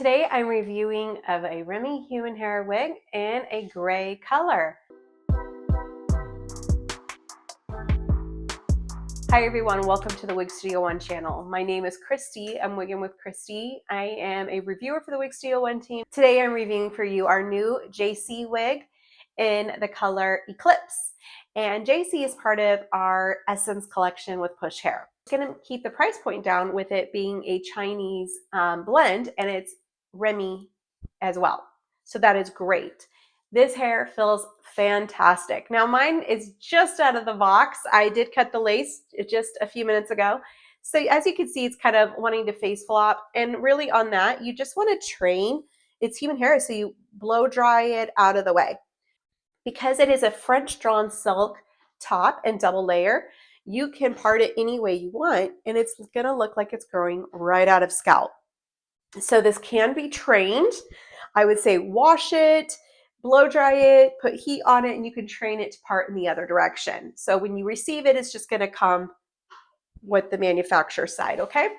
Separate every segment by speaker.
Speaker 1: Today I'm reviewing of a Remy human hair wig in a gray color. Hi everyone, welcome to the Wig Studio One channel. My name is Christy. I'm wigging with Christy. I am a reviewer for the Wig Studio One team. Today I'm reviewing for you our new JACEY wig in the color Eclipse. And JACEY is part of our Essence collection with Push Hair. I'm going to keep the price point down with it being a Chinese blend, and it's Remy as well. So that is great. This hair feels fantastic. Now mine is just out of the box. I did cut the lace just a few minutes ago. So as you can see, it's kind of wanting to face flop. And really on that, you just want to train. It's human hair, so you blow dry it out of the way. Because it is a French drawn silk top and double layer, you can part it any way you want, and it's gonna look like it's growing right out of scalp. So this can be trained. I would say wash it, blow dry it, put heat on it, and you can train it to part in the other direction. So when you receive it, it's just gonna come with the manufacturer side, okay?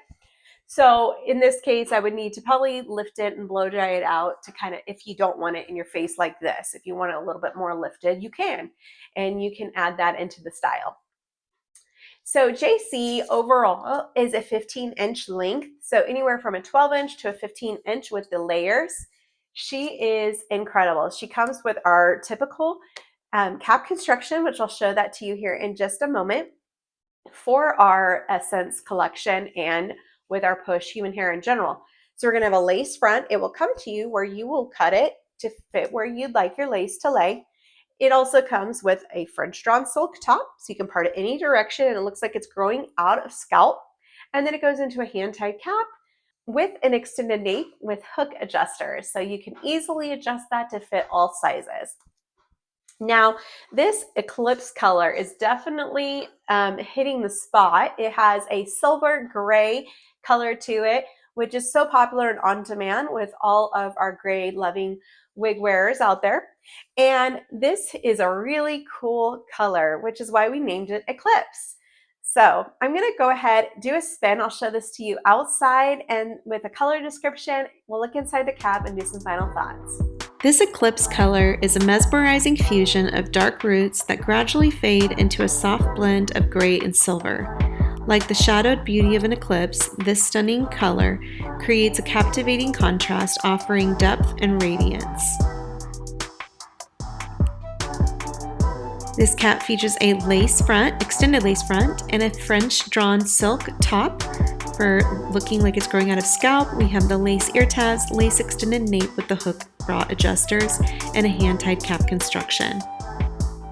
Speaker 1: So in this case, I would need to probably lift it and blow dry it out to kind of, if you don't want it in your face like this, if you want it a little bit more lifted, you can, and you can add that into the style. So JACEY overall is a 15-inch length, so anywhere from a 12-inch to a 15-inch with the layers. She is incredible. She comes with our typical cap construction, which I'll show that to you here in just a moment, for our Essence collection and with our Push human hair in general. So we're going to have a lace front. It will come to you where you will cut it to fit where you'd like your lace to lay. It also comes with a French drawn silk top, so you can part it any direction and it looks like it's growing out of scalp. And then it goes into a hand-tied cap with an extended nape with hook adjusters, so you can easily adjust that to fit all sizes. Now, this Eclipse color is definitely hitting the spot. It has a silver gray color to it, which is so popular and on demand with all of our gray loving wig wearers out there. And this is a really cool color, which is why we named it Eclipse. So I'm going to go ahead, do a spin. I'll show this to you outside, and with a color description, we'll look inside the cap and do some final thoughts.
Speaker 2: This Eclipse color is a mesmerizing fusion of dark roots that gradually fade into a soft blend of gray and silver. Like the shadowed beauty of an eclipse, this stunning color creates a captivating contrast, offering depth and radiance. This cap features a lace front, extended lace front, and a French drawn silk top. For looking like it's growing out of scalp, we have the lace ear tabs, lace extended nape with the hook bra adjusters, and a hand-tied cap construction.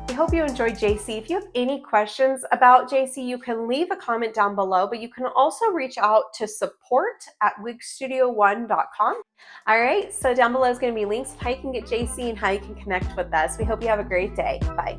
Speaker 1: I hope you enjoyed JACEY. If you have any questions about JACEY, you can leave a comment down below, but you can also reach out to support@wigstudio1.com. All right, so down below is going to be links of how you can get JACEY and how you can connect with us. We hope you have a great day. Bye.